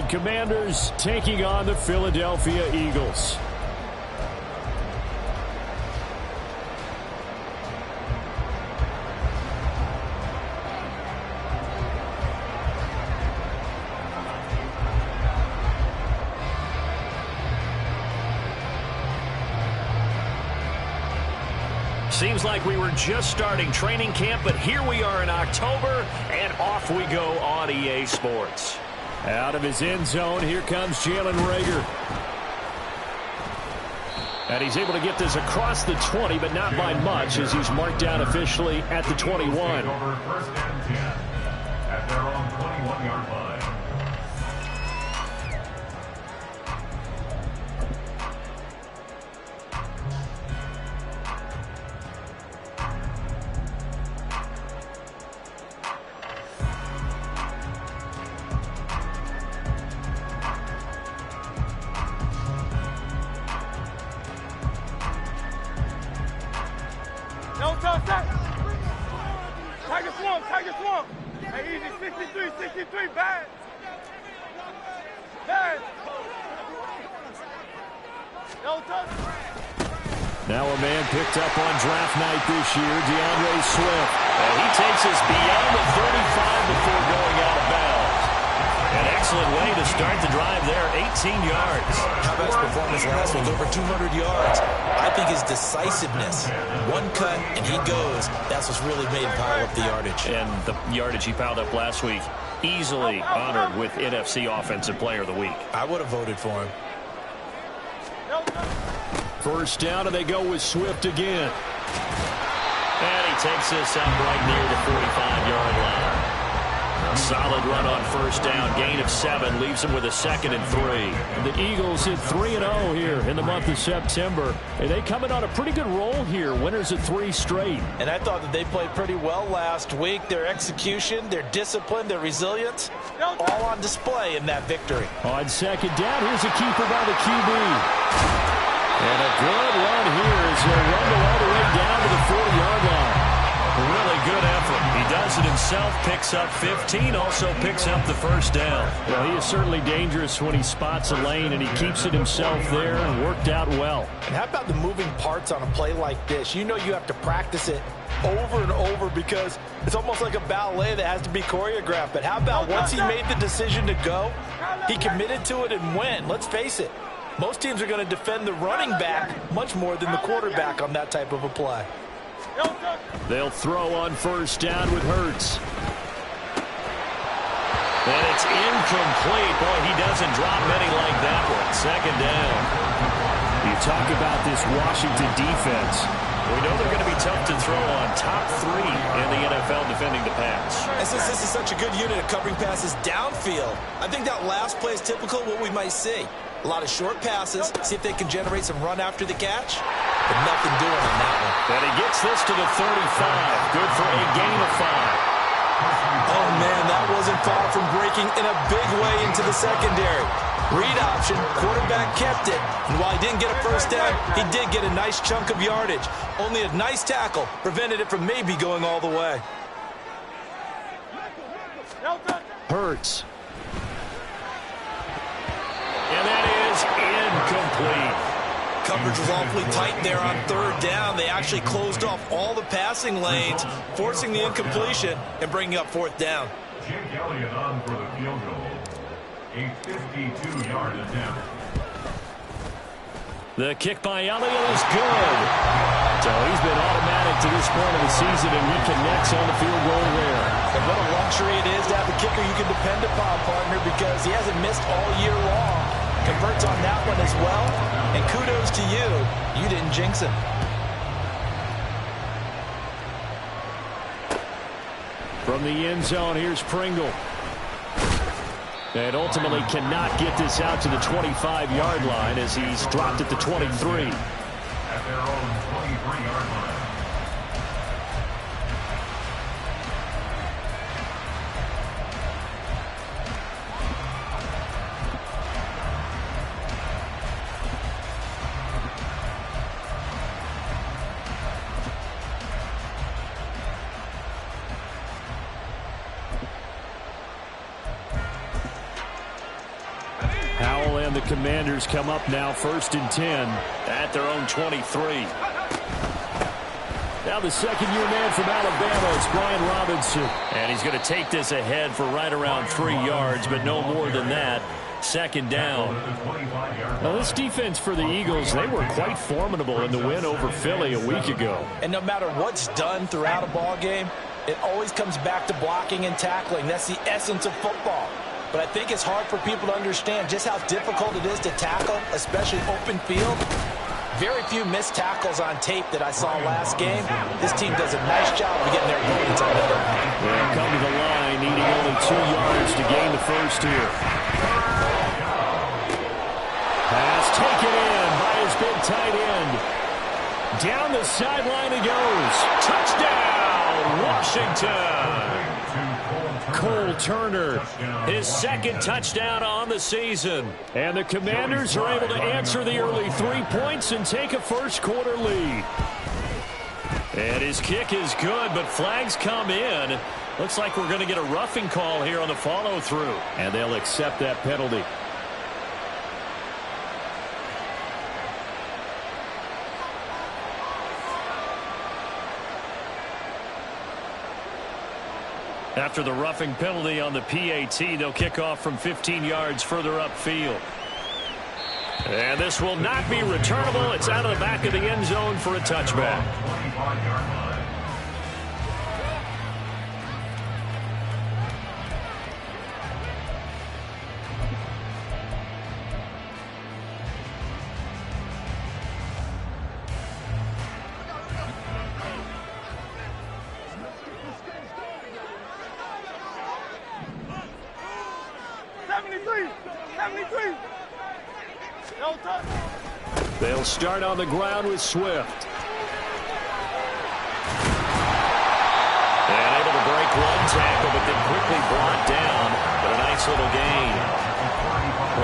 Commanders taking on the Philadelphia Eagles. Seems like we were just starting training camp, but here we are in October, and off we go on EA Sports. Out of his end zone, here comes Jalen Reagor. And he's able to get this across the 20, but not by much, as he's marked down officially at the 21. First and 10 at their own 21-yard line. Tiger swamp. Hey, easy, 63, bad. Bad. No touch. Now a man picked up on draft night this year, DeAndre Swift. And he takes us beyond the 35 before going out of bounds. An excellent way to start the drive there, 18 yards. How about his performance last week? Over 200 yards. I think his decisiveness, one cut and he goes, that's what's really made him pile up the yardage. And the yardage he piled up last week, easily honored with NFC Offensive Player of the Week. I would have voted for him. First down, and they go with Swift again. And he takes this up right near the 45-yard line. A solid run on first down, gain of 7, leaves him with a 2nd and 3. The Eagles hit 3-0 here in the month of September. And they come in on a pretty good roll here, winners of 3 straight. And I thought that they played pretty well last week. Their execution, their discipline, their resilience, all on display in that victory. On second down, here's a keeper by the QB. And a good run here as he'll run all the way down to the 40-yard line. Really good effort. He does it himself, picks up 15, also picks up the first down. Well, he is certainly dangerous when he spots a lane, and he keeps it himself there and worked out well. And how about the moving parts on a play like this? You know you have to practice it over and over because it's almost like a ballet that has to be choreographed. But how about once he made the decision to go, he committed to it and went. Let's face it, most teams are going to defend the running back much more than the quarterback on that type of a play. They'll throw on first down with Hurts. And it's incomplete. Boy, he doesn't drop many like that one. Second down. You talk about this Washington defense. We know they're going to be tough to throw on, top 3 in the NFL defending the pass. And since this is such a good unit of covering passes downfield, I think that last play is typical of what we might see. A lot of short passes, see if they can generate some run after the catch, but nothing doing on that one. And he gets this to the 35. Good for a gain of 5. Oh, man, that wasn't far from breaking in a big way into the secondary. Read option, quarterback kept it, and while he didn't get a first down, he did get a nice chunk of yardage. Only a nice tackle prevented it from maybe going all the way. Hurts. And that is incomplete. Coverage was awfully tight there on third down. They actually closed off all the passing lanes, forcing the incompletion and bringing up fourth down. Jake Elliott on for the field goal. A 52-yard attempt. The kick by Elliott is good. So he's been automatic to this point of the season, and he connects on the field goal there. And what a luxury it is to have a kicker you can depend upon, partner, because he hasn't missed all year long. Converts on that one as well, and kudos to you. You didn't jinx him. From the end zone, here's Pringle. And ultimately cannot get this out to the 25-yard line as he's dropped at the 23. At their own 23-yard line. Howell and the Commanders come up now 1st and 10 at their own 23. Now the second-year man from Alabama is Brian Robinson. And he's going to take this ahead for right around 3 yards, but no more than that. 2nd down. Now this defense for the Eagles, they were quite formidable in the win over Philly a week ago. And no matter what's done throughout a ball game, it always comes back to blocking and tackling. That's the essence of football. But I think it's hard for people to understand just how difficult it is to tackle, especially open field. Very few missed tackles on tape that I saw last game. This team does a nice job of getting their opponents on the other end. They'll come to the line, needing only 2 yards to gain the first here. Pass taken in by his big tight end. Down the sideline he goes. Touchdown, Washington. Cole Turner, his 2nd touchdown on the season. And the Commanders are able to answer the early 3 points and take a first-quarter lead. And his kick is good, but flags come in. Looks like we're going to get a roughing call here on the follow-through. And they'll accept that penalty. After the roughing penalty on the PAT, they'll kick off from 15 yards further upfield. And this will not be returnable. It's out of the back of the end zone for a touchback. 73. No touch. They'll start on the ground with Swift. And able to break one tackle, but then quickly brought down. But a nice little gain.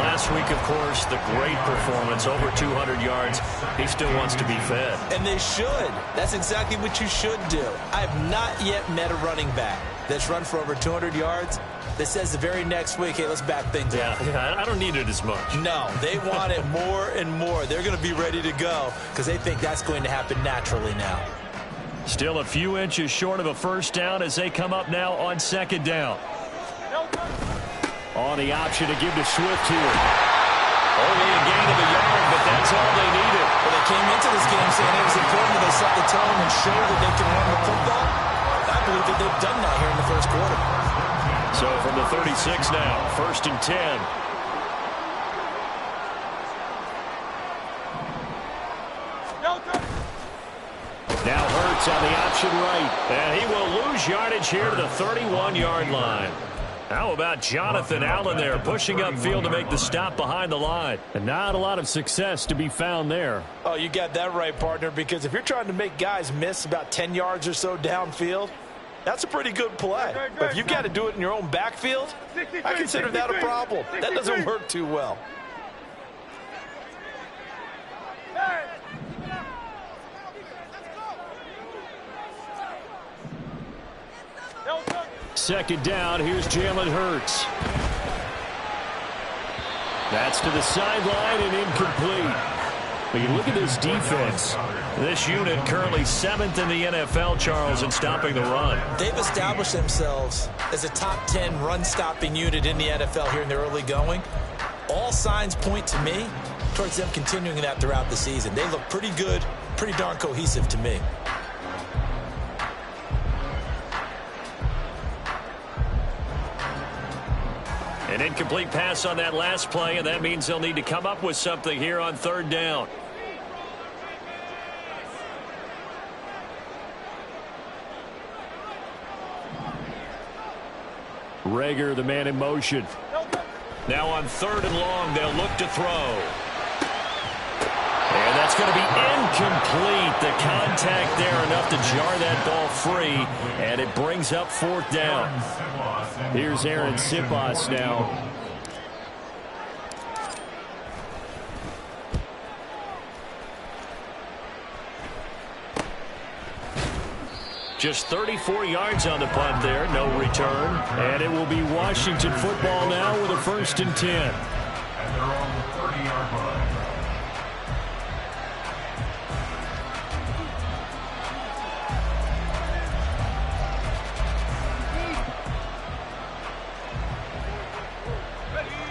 Last week, of course, the great performance, over 200 yards. He still wants to be fed. And they should. That's exactly what you should do. I have not yet met a running back that's run for over 200 yards that says the very next week, hey, let's back things up. Yeah, I don't need it as much. No, they want it more and more. They're going to be ready to go because they think that's going to happen naturally now. Still a few inches short of a first down as they come up now on second down. On the option to give to Swift here. Only a gain of a yard, but that's all they needed. Well, they came into this game saying it was important that they set the tone and show that they can run the football. I believe that they've done that here in the first quarter. So from the 36 now, 1st and 10. Now Hurts on the option right. And he will lose yardage here to the 31-yard line. How about Jonathan Allen there, pushing upfield to make the stop behind the line. And not a lot of success to be found there. Oh, you got that right, partner, because if you're trying to make guys miss about 10 yards or so downfield, that's a pretty good play. But if you've got to do it in your own backfield, I consider that a problem. That doesn't work too well. Second down, here's Jalen Hurts. That's to the sideline and incomplete. But you look at this defense. This unit currently 7th in the NFL, Charles, in stopping the run. They've established themselves as a top 10 run-stopping unit in the NFL here in the early going. All signs point to me towards them continuing that throughout the season. They look pretty good, pretty darn cohesive to me. An incomplete pass on that last play, and that means they'll need to come up with something here on third down. Rager, the man in motion. Now on 3rd and long, they'll look to throw. And that's going to be incomplete. The contact there enough to jar that ball free, and it brings up 4th down. Here's Aaron Sipas now. Just 34 yards on the punt there, no return. And it will be Washington football now with a 1st and 10. on the 30-yard line.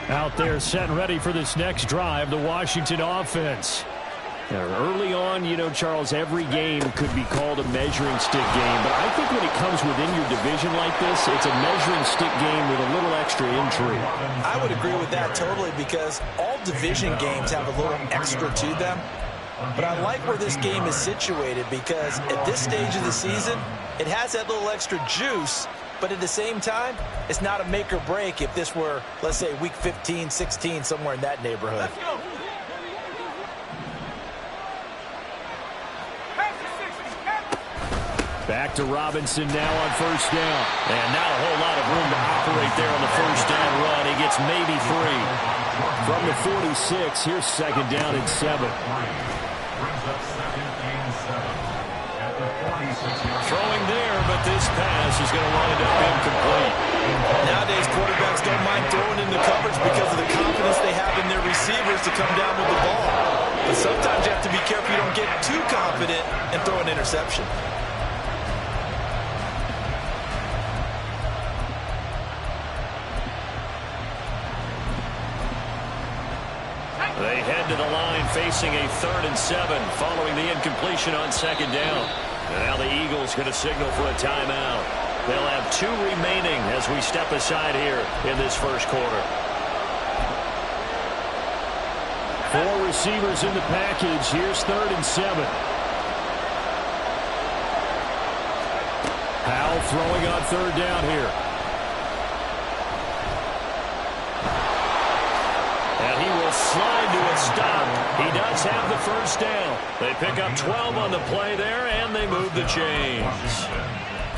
Out there set and ready for this next drive, the Washington offense. Now, early on, you know, Charles, every game could be called a measuring stick game. But I think when it comes within your division like this, it's a measuring stick game with a little extra intrigue. I would agree with that totally because all division games have a little extra to them. But I like where this game is situated because at this stage of the season, it has that little extra juice. But at the same time, it's not a make or break if this were, let's say, week 15, 16, somewhere in that neighborhood. Back to Robinson now on first down. And not a whole lot of room to operate there on the first down run. He gets maybe 3. From the 46, here's second down and 7. Throwing there, but this pass is going to wind up incomplete. Nowadays, quarterbacks don't mind throwing into coverage because of the confidence they have in their receivers to come down with the ball. But sometimes you have to be careful you don't get too confident and throw an interception. They head to the line facing a 3rd and 7 following the incompletion on second down. And now the Eagles going to signal for a timeout. They'll have 2 remaining as we step aside here in this first quarter. 4 receivers in the package. Here's 3rd and 7. Powell throwing on 3rd down here. And he will slide to a stop. He does have the first down. They pick up 12 on the play there, and they move the chains.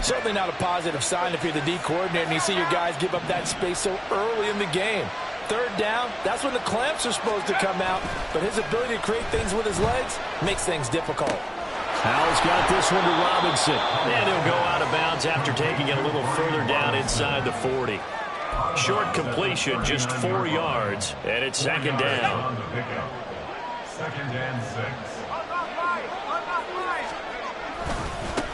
Certainly not a positive sign if you're the D coordinator and you see your guys give up that space so early in the game. 3rd down, that's when the clamps are supposed to come out, but his ability to create things with his legs makes things difficult. Powell's got this one to Robinson, and he'll go out of bounds after taking it a little further down inside the 40. Short completion, just 4 yards, and it's second down. Second and 6.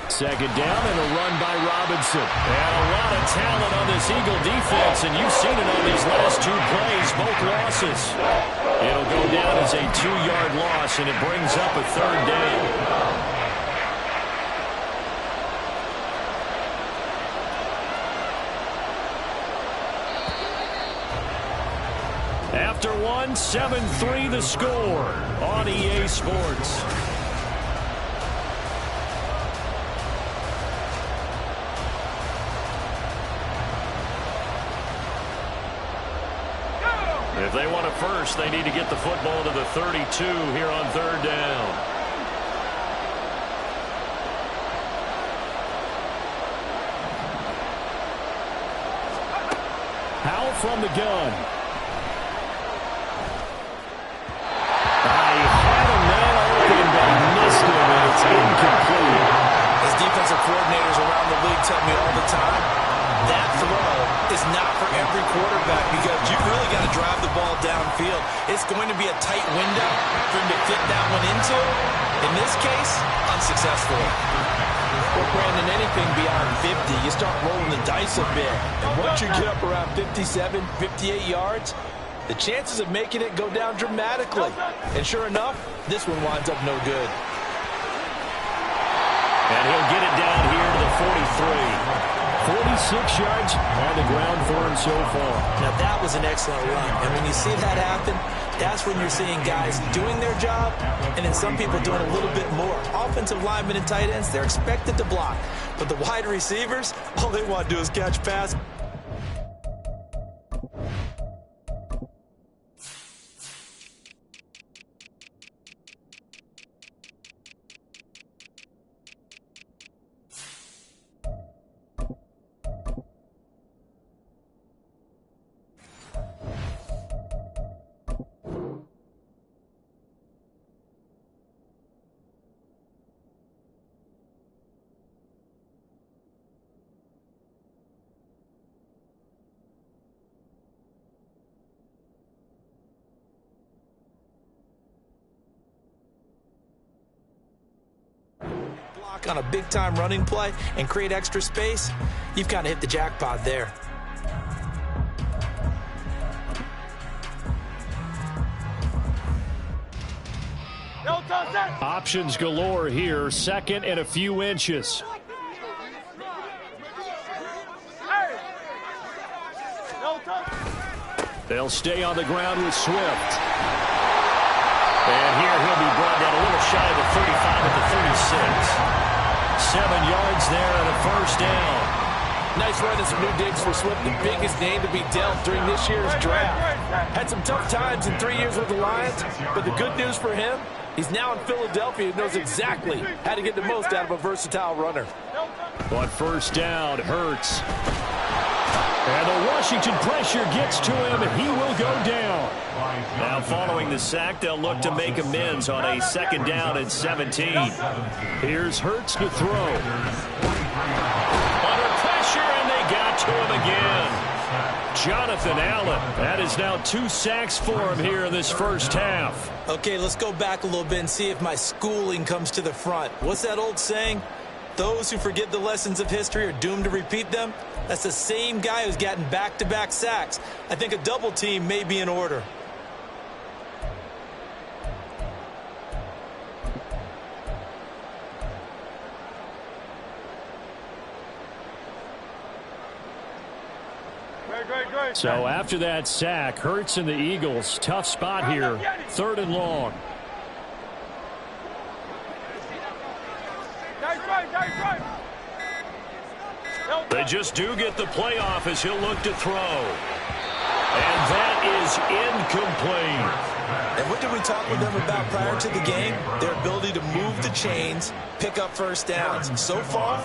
Second down and a run by Robinson. And a lot of talent on this Eagle defense, and you've seen it on these last 2 plays, both losses. It'll go down as a 2-yard loss, and it brings up a 3rd down. After 1, 7-3 the score on EA Sports. If they want it first, they need to get the football to the 32 here on 3rd down. Powell from the gun. It's incomplete. As defensive coordinators around the league tell me all the time, that throw is not for every quarterback because you've really got to drive the ball downfield. It's going to be a tight window for him to fit that one into. In this case, unsuccessfully. Well, Brandon, anything beyond 50, you start rolling the dice a bit. And once you get up around 57, 58 yards, the chances of making it go down dramatically. And sure enough, this one winds up no good. And he'll get it down here to the 43. 46 yards on the ground for him so far. Now, that was an excellent run. And when you see that happen, that's when you're seeing guys doing their job and then some people doing a little bit more. Offensive linemen and tight ends, they're expected to block. But the wide receivers, all they want to do is catch pass. block on a big-time running play and create extra space, you've kind of hit the jackpot there. Options galore here. Second and a few inches. They'll stay on the ground with Swift. And here he'll be brought down a little shy of the 35 at the 36. 7 yards there and a first down. Nice run and some new digs for Swift, the biggest name to be dealt during this year's draft. Had some tough times in 3 years with the Lions, but the good news for him, he's now in Philadelphia and knows exactly how to get the most out of a versatile runner. On first down, Hurts. And the Washington pressure gets to him, and he will go down. Now following the sack, they'll look to make amends on a second down and 17. Here's Hurts to throw. Under pressure, and they got to him again. Jonathan Allen, that is now 2 sacks for him here in this first half. Okay, let's go back a little bit and see if my schooling comes to the front. What's that old saying? Those who forget the lessons of history are doomed to repeat them. That's the same guy who's gotten back-to-back sacks. I think a double team may be in order. So after that sack, Hurts and the Eagles, tough spot here, 3rd and long. They just do get the playoff as he'll look to throw. And that is incomplete. And what did we talk with them about prior to the game? Their ability to move the chains, pick up first downs. So far,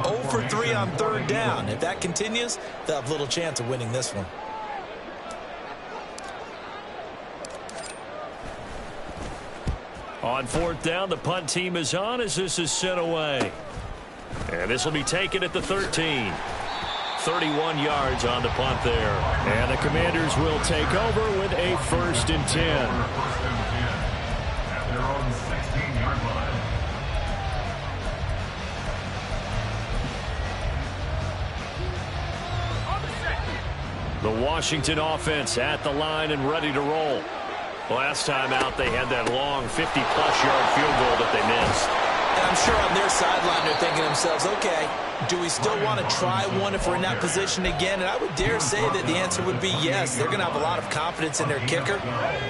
0 for 3 on 3rd down. If that continues, they'll have little chance of winning this one. On 4th down, the punt team is on as this is sent away. And this will be taken at the 13. 31 yards on the punt there. And the Commanders will take over with a 1st and 10. At their own 16-yard line. The Washington offense at the line and ready to roll. Last time out, they had that long 50-plus-yard field goal that they missed. And I'm sure on their sideline they're thinking to themselves, okay, do we still want to try one if we're in that position again? And I would dare say that the answer would be yes. They're going to have a lot of confidence in their kicker.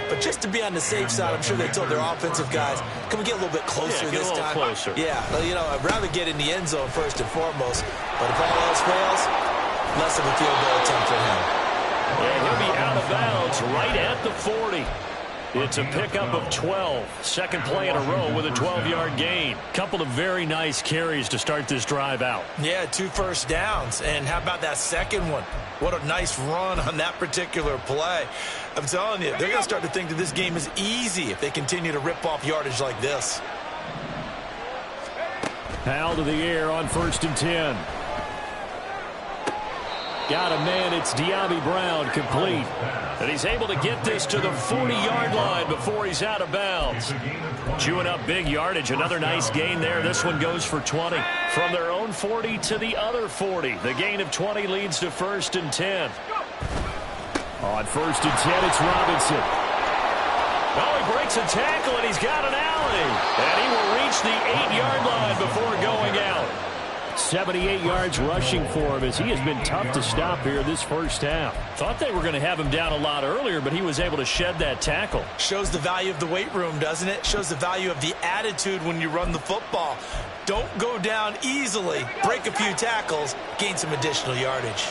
But just to be on the safe side, I'm sure they told their offensive guys, can we get a little bit closer this time? Closer. Yeah, well, you know, I'd rather get in the end zone first and foremost. But if all else fails, less of a field goal attempt for him. And he'll be out of bounds right at the 40. It's a pickup of 12. Second play in a row with a 12-yard gain. Couple of very nice carries to start this drive out. Yeah, 2 first downs. And how about that second one? What a nice run on that particular play. I'm telling you, they're going to start to think that this game is easy if they continue to rip off yardage like this. Powell to the air on 1st and 10. Got a man, it's De'Ami Brown, complete. And he's able to get this to the 40-yard line before he's out of bounds. Chewing up big yardage, another nice gain there. This one goes for 20. From their own 40 to the other 40. The gain of 20 leads to 1st and 10. On 1st and 10, it's Robinson. Oh, he breaks a tackle, and he's got an alley. And he will reach the 8-yard line before going out. 78 yards rushing for him as he has been tough to stop here this first half. Thought they were going to have him down a lot earlier, but he was able to shed that tackle. Shows the value of the weight room, doesn't it? Shows the value of the attitude when you run the football. Don't go down easily. Break a few tackles, gain some additional yardage.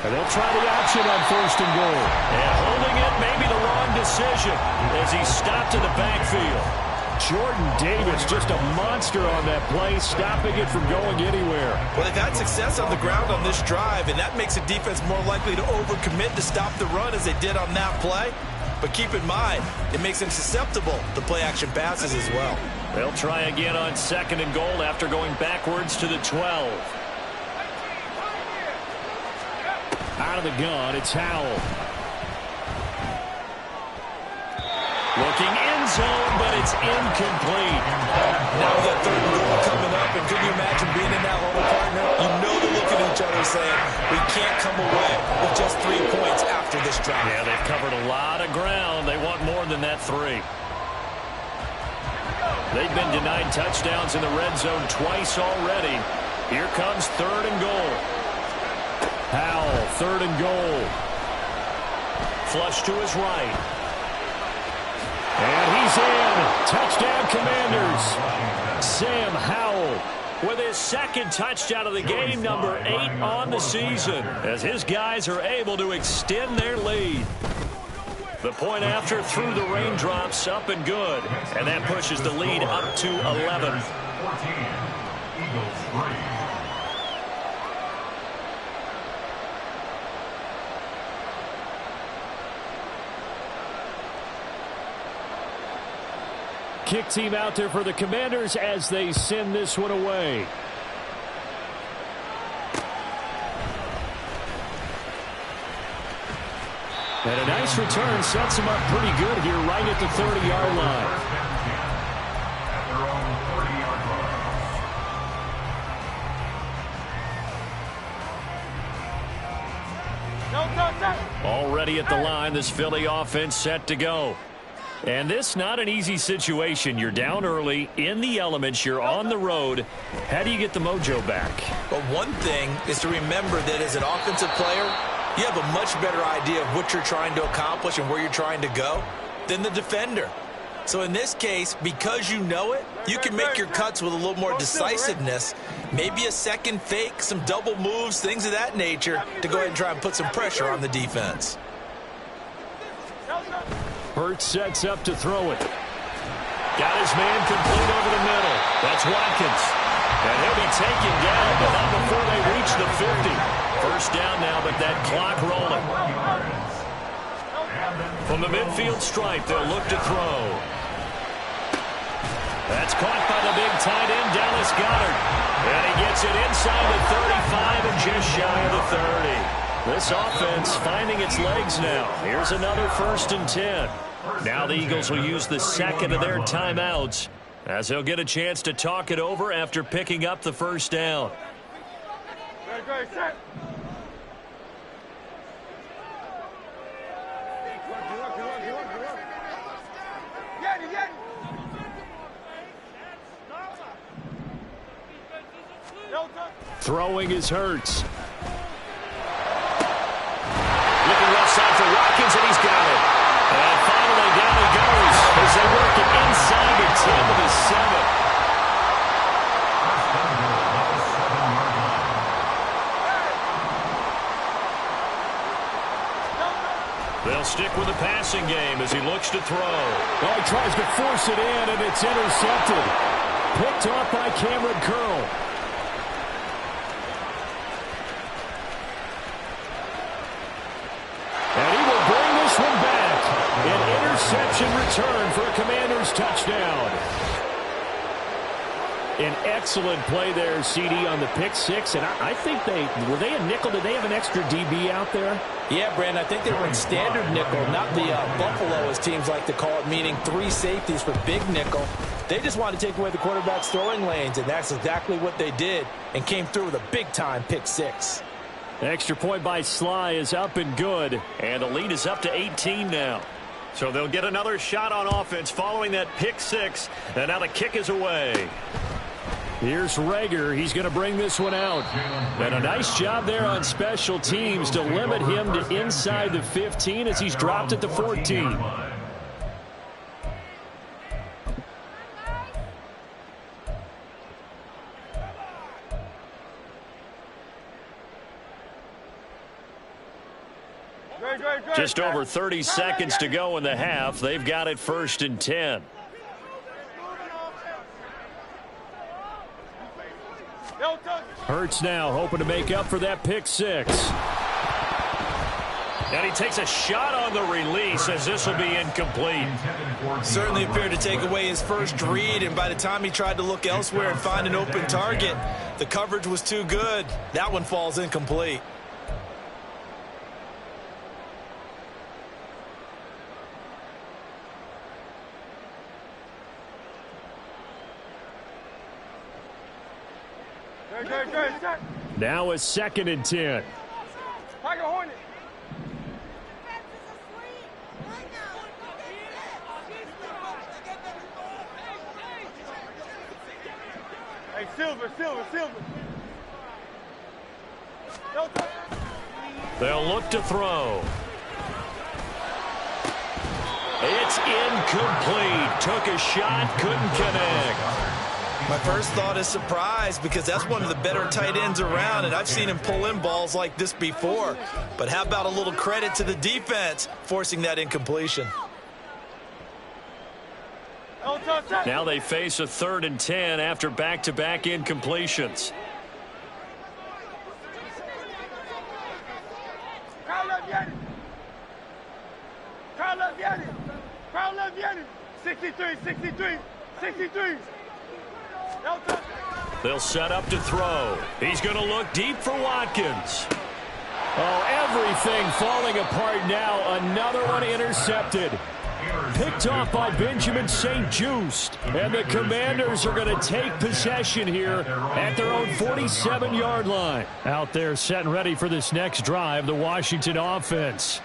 And they'll try the option on 1st and goal. And holding it may be the wrong decision as he stopped in the backfield. Jordan Davis, just a monster on that play, stopping it from going anywhere. Well, they've had success on the ground on this drive, and that makes a defense more likely to overcommit to stop the run as they did on that play. But keep in mind, it makes them susceptible to play-action passes as well. They'll try again on 2nd and goal after going backwards to the 12. Out of the gun, it's Howell. Looking end zone, but it's incomplete. Now with that third and goal coming up, and can you imagine being in that huddle, partner? You know they're looking at each other saying, we can't come away with just 3 points after this drive. Yeah, they've covered a lot of ground. They want more than that 3. They've been denied touchdowns in the red zone twice already. Here comes 3rd and goal. Howell, 3rd and goal. Flush to his right. And he's in. Touchdown, Commanders. Sam Howell with his 2nd touchdown of the game, number 8 on the season, as his guys are able to extend their lead. The point after through the raindrops, up and good. And that pushes the lead up to 11. 14, Eagles 3. Kick team out there for the Commanders as they send this one away. And a nice return sets him up pretty good here right at the 30-yard line. At their own 30-yard line. Already at the line, this Philly offense set to go. And this not an easy situation. You're down early, in the elements, you're on the road. How do you get the mojo back? But one thing is to remember that as an offensive player, you have a much better idea of what you're trying to accomplish and where you're trying to go than the defender. So in this case, because you know it, you can make your cuts with a little more decisiveness. Maybe a second fake, some double moves, things of that nature to go ahead and try and put some pressure on the defense. Hurts sets up to throw it. Got his man complete over the middle. That's Watkins. And he'll be taken down, but not before they reach the 50. First down now, but that clock rolling. From the midfield stripe, they'll look to throw. That's caught by the big tight end, Dallas Goedert. And he gets it inside the 35 and just shy of the 30. This offense finding its legs now. Here's another 1st and 10. Now the Eagles will use the 2nd of their timeouts as they'll get a chance to talk it over after picking up the 1st down. Throwing is Hurts. Looking left side for Watkins, and he's got it. And finally down he goes as they work it inside the 10 to the 7. They'll stick with the passing game as he looks to throw. Oh, he tries to force it in, and it's intercepted. Picked off by Cameron Curl. And he will bring this one back. An interception return for a Commanders touchdown. An excellent play there, CD, on the pick 6. And I think were they a nickel? Did they have an extra DB out there? Yeah, Brandon, I think they were in standard nickel, not the Buffalo, as teams like to call it, meaning 3 safeties for big nickel. They just wanted to take away the quarterback's throwing lanes, and that's exactly what they did, and came through with a big-time pick 6. Extra point by Sly is up and good, and the lead is up to 18 now. So they'll get another shot on offense following that pick 6, and now the kick is away. Here's Rager. He's going to bring this one out. And a nice job there on special teams to limit him to inside the 15 as he's dropped at the 14. Just over 30 seconds to go in the half. They've got it 1st and 10. Hurts now hoping to make up for that pick 6. And he takes a shot on the release as this will be incomplete. Certainly appeared to take away his first read, and by the time he tried to look elsewhere and find an open target, the coverage was too good. That one falls incomplete. Now a 2nd and 10. Tiger Hornet. Hey, Silver. They'll look to throw. It's incomplete. Took a shot, couldn't connect. My first thought is surprise because that's one of the better tight ends around, and I've seen him pull in balls like this before. But how about a little credit to the defense forcing that incompletion? Now they face a 3rd and 10 after back-to-back incompletions. Crowd left Yanni. 63. They'll set up to throw. He's going to look deep for Watkins. Oh, everything falling apart now. Another one intercepted. Picked off by Benjamin St-Juste. And the Commanders are going to take possession here at their own 47-yard line. Out there setting ready for this next drive, the Washington offense.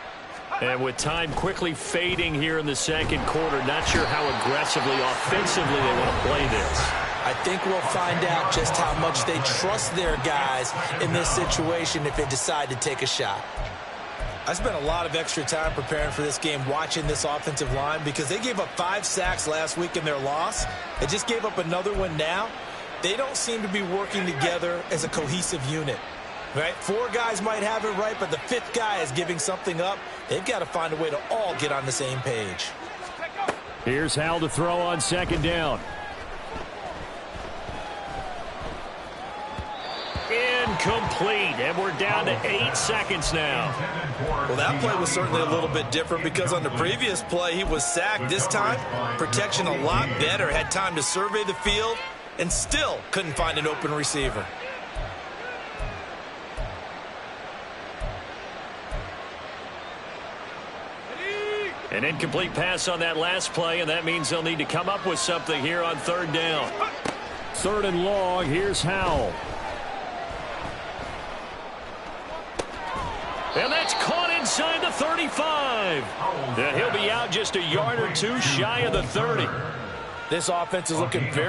And with time quickly fading here in the 2nd quarter, not sure how aggressively, offensively they want to play this. I think we'll find out just how much they trust their guys in this situation if they decide to take a shot. I spent a lot of extra time preparing for this game watching this offensive line because they gave up 5 sacks last week in their loss. They just gave up another one now. They don't seem to be working together as a cohesive unit. Right? 4 guys might have it right, but the 5th guy is giving something up. They've got to find a way to all get on the same page. Here's Hal to throw on 2nd down. Incomplete, and we're down to 8 seconds now. Well, that play was certainly a little bit different because on the previous play, he was sacked. This time, protection a lot better. Had time to survey the field and still couldn't find an open receiver. An incomplete pass on that last play, and that means they'll need to come up with something here on 3rd down. 3rd and long, here's Howell. And that's caught inside the 35. And he'll be out just a yard or two shy of the 30. This offense is looking very